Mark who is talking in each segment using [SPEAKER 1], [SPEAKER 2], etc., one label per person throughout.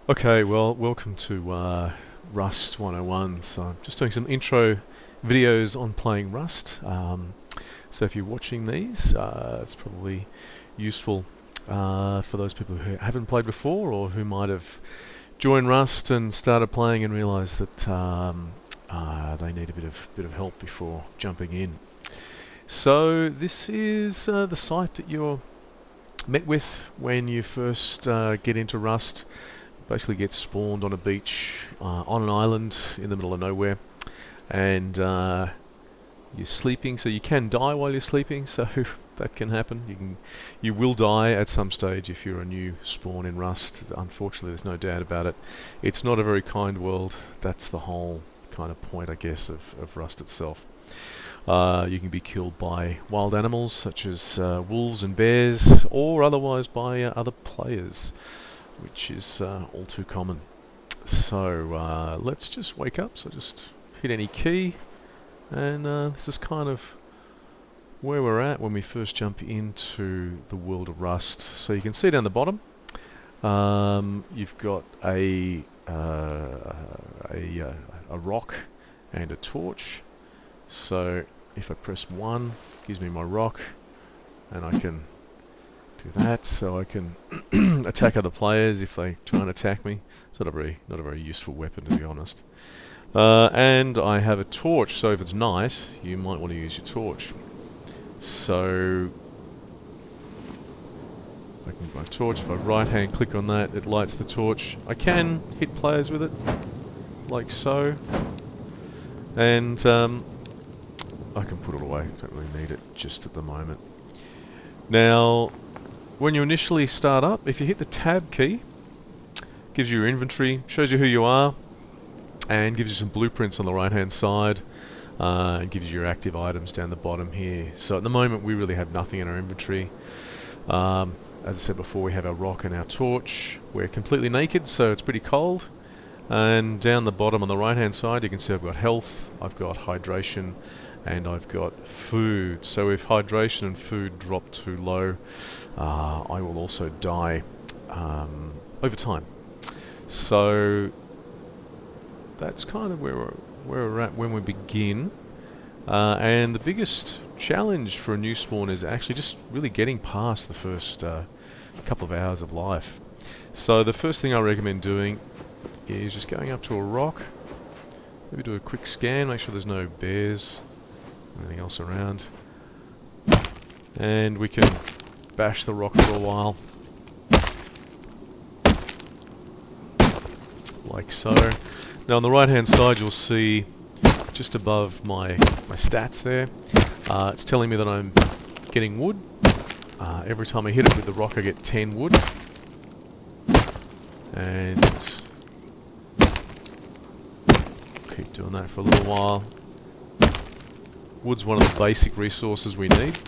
[SPEAKER 1] Okay, well, welcome to Rust 101. So I'm just doing some intro videos on playing Rust. So if you're watching these, it's probably useful for those people who haven't played before or who might have joined Rust and started playing and realised that they need a bit of help before jumping in. So this is the site that you're met with when you first get into Rust. Basically get spawned on a beach on an island in the middle of nowhere, and you're sleeping, so you can die while you're sleeping, so that can happen. You will die at some stage if you're a new spawn in Rust. Unfortunately, there's no doubt about it. It's not a very kind world. That's the whole kind of point, I guess, of Rust itself. You can be killed by wild animals such as wolves and bears, or otherwise by other players, which is all too common. So let's just wake up. So just hit any key, and this is kind of where we're at when we first jump into the world of Rust. So you can see down the bottom, you've got a rock and a torch. So if I press 1, it gives me my rock, and I can do that, so I can attack other players if they try and attack me. It's not a very useful weapon, to be honest. And I have a torch, so if it's night, you might want to use your torch. So I can get my torch. If I right-hand click on that, it lights the torch. I can hit players with it, like so, and I can put it away. Don't really need it just at the moment. Now, when you initially start up, if you hit the tab key, gives you your inventory, shows you who you are, and gives you some blueprints on the right hand side, and gives you your active items down the bottom here. So at the moment we really have nothing in our inventory. As I said before, we have our rock and our torch. We're completely naked, so it's pretty cold. And down the bottom on the right hand side you can see I've got health, I've got hydration, and I've got food. So if hydration and food drop too low, I will also die over time. So that's kind of where we're at when we begin. And the biggest challenge for a new spawn is actually just really getting past the first couple of hours of life. So the first thing I recommend doing is just going up to a rock, maybe do a quick scan, make sure there's no bears, anything else around, and we can bash the rock for a while, like so. Now on the right hand side you'll see just above my stats there, it's telling me that I'm getting wood. Every time I hit it with the rock I get 10 wood, and keep doing that for a little while. Wood's one of the basic resources we need,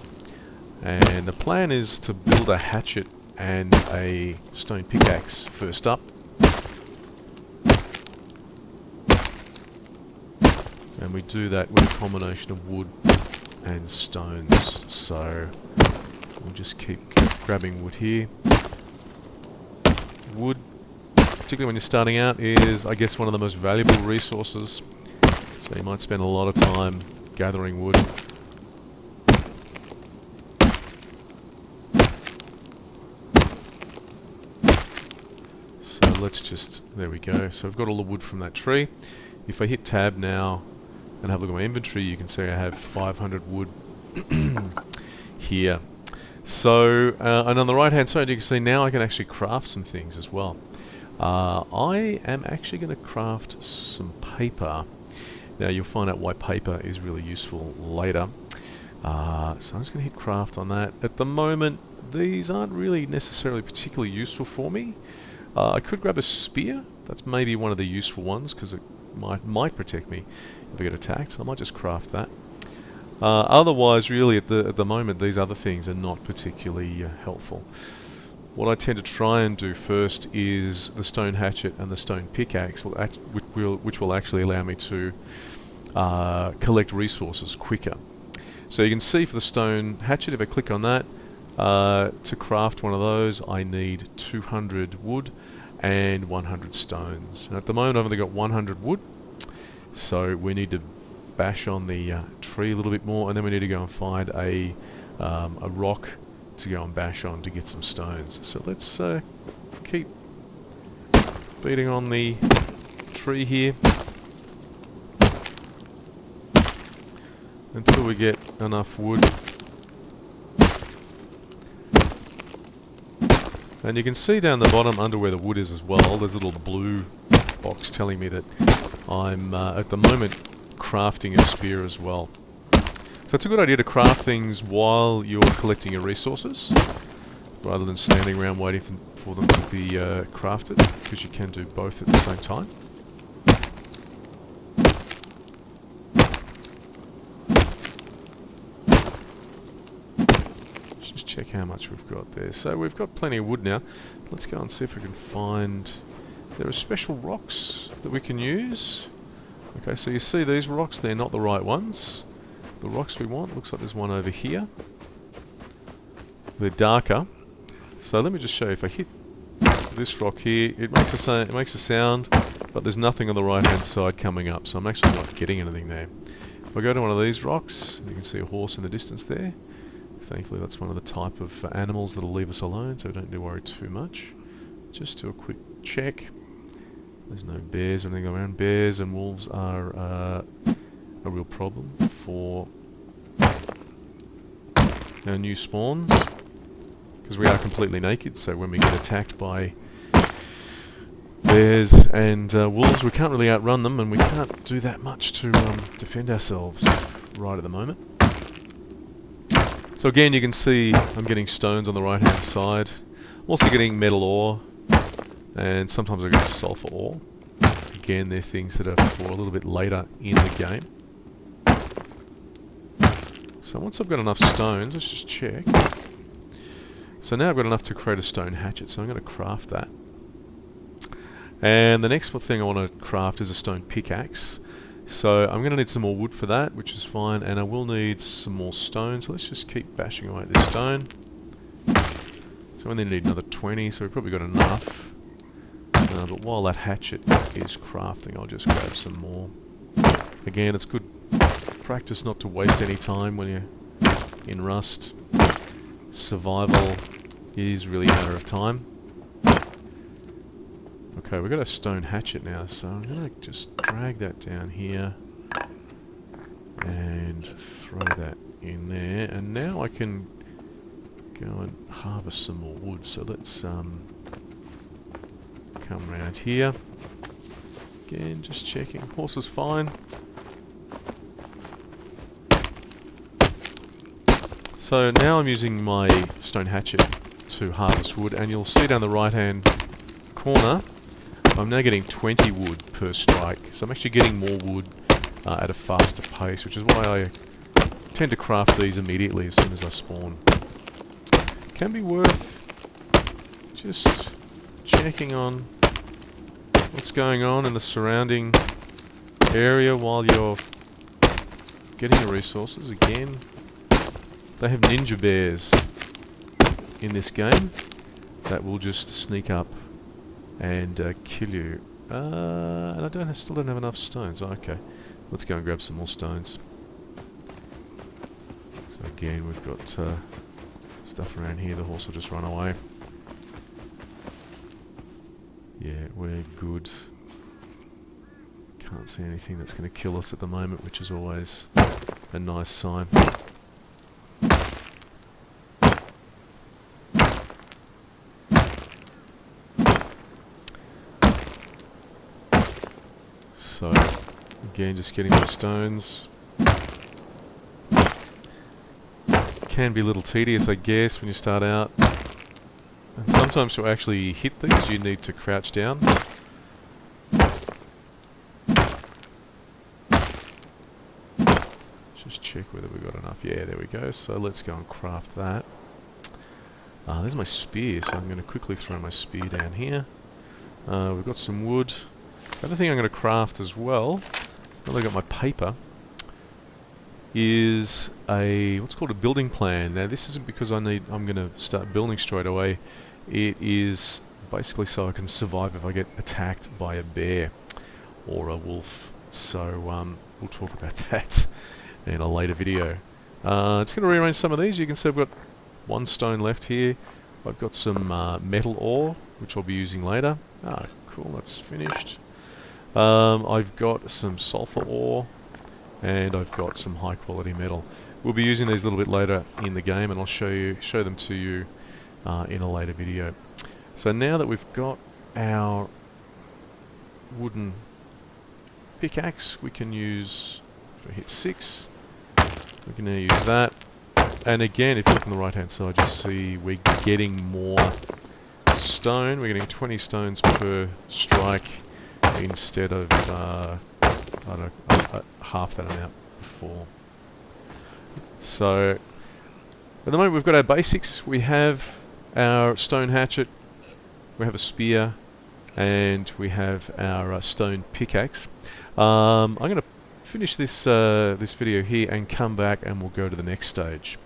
[SPEAKER 1] and the plan is to build a hatchet and a stone pickaxe first up, and we do that with a combination of wood and stones. So we'll just keep grabbing wood here. Wood, particularly when you're starting out, is I guess one of the most valuable resources, so you might spend a lot of time gathering wood. So let's just, there we go. So I've got all the wood from that tree. If I hit tab now and have a look at my inventory, you can see I have 500 wood here. So, and on the right hand side you can see now I can actually craft some things as well. I am actually going to craft some paper. Now you'll find out why paper is really useful later. So I'm just going to hit craft on that. At the moment these aren't really necessarily particularly useful for me. I could grab a spear. That's maybe one of the useful ones because it might protect me if I get attacked, so I might just craft that. Otherwise really at the moment these other things are not particularly helpful. What I tend to try and do first is the stone hatchet and the stone pickaxe, which will actually allow me to collect resources quicker. So you can see for the stone hatchet, if I click on that, to craft one of those I need 200 wood, and 100 stones. And at the moment I've only got 100 wood, so we need to bash on the tree a little bit more, and then we need to go and find a rock to go and bash on to get some stones. So let's keep beating on the tree here until we get enough wood. And you can see down the bottom under where the wood is as well, there's a little blue box telling me that I'm at the moment crafting a spear as well. So it's a good idea to craft things while you're collecting your resources, rather than standing around waiting for them to be crafted, because you can do both at the same time. Let's just check how much we've got there. So we've got plenty of wood now. Let's go and see if we can find... There are special rocks that we can use. Okay, so you see these rocks, they're not the right ones. The rocks we want, looks like there's one over here. They're darker. So let me just show you, if I hit this rock here, it makes a sound, but there's nothing on the right hand side coming up, so I'm actually not getting anything there. If I go to one of these rocks, you can see a horse in the distance there. Thankfully that's one of the type of animals that'll leave us alone, so we don't need to worry too much. Just do a quick check. There's no bears or anything around. Bears and wolves are a real problem for our new spawns, because we are completely naked, so when we get attacked by bears and wolves, we can't really outrun them, and we can't do that much to defend ourselves right at the moment. So again, you can see I'm getting stones on the right hand side. I'm also getting metal ore, and sometimes I get sulfur ore. Again, they're things that are for a little bit later in the game. So once I've got enough stones, let's just check. So now I've got enough to create a stone hatchet, so I'm going to craft that. And the next thing I want to craft is a stone pickaxe. So I'm going to need some more wood for that, which is fine, and I will need some more stone, so let's just keep bashing away at this stone. So we only need another 20, so we've probably got enough. But while that hatchet is crafting, I'll just grab some more. Again, it's good practice not to waste any time when you're in Rust. Survival is really a matter of time. Okay, we've got a stone hatchet now, so I'm going to just drag that down here and throw that in there, and now I can go and harvest some more wood. So let's come around here. Again, just checking. Horse is fine. So now I'm using my stone hatchet to harvest wood, and you'll see down the right hand corner I'm now getting 20 wood per strike. So I'm actually getting more wood at a faster pace, which is why I tend to craft these immediately as soon as I spawn. Can be worth just checking on what's going on in the surrounding area while you're getting the resources. Again, they have ninja bears in this game that will just sneak up and kill you. And I still don't have enough stones. Oh, okay, let's go and grab some more stones. So again, we've got stuff around here. The horse will just run away. Yeah, we're good. Can't see anything that's going to kill us at the moment, which is always a nice sign. So, again, just getting the stones. Can be a little tedious, I guess, when you start out. And sometimes to actually hit these, you need to crouch down. Just check whether we've got enough. Yeah, there we go. So let's go and craft that. There's my spear, so I'm going to quickly throw my spear down here. We've got some wood. The other thing I'm going to craft as well, now I've got my paper, is what's called a building plan. Now this isn't because I'm going to start building straight away. It is basically so I can survive if I get attacked by a bear or a wolf. So we'll talk about that in a later video. Just going to rearrange some of these. You can see I've got one stone left here. I've got some metal ore, which I'll be using later. Ah, cool, that's finished. I've got some sulfur ore, and I've got some high quality metal. We'll be using these a little bit later in the game, and I'll show them to you in a later video. So now that we've got our wooden pickaxe, we can use, if I hit 6, we can now use that. And again, if you look on the right hand side, you see we're getting more stone. We're getting 20 stones per strike instead of I don't know, half that amount before. So at the moment we've got our basics. We have our stone hatchet, we have a spear, and we have our stone pickaxe. I'm going to finish this this video here and come back and we'll go to the next stage.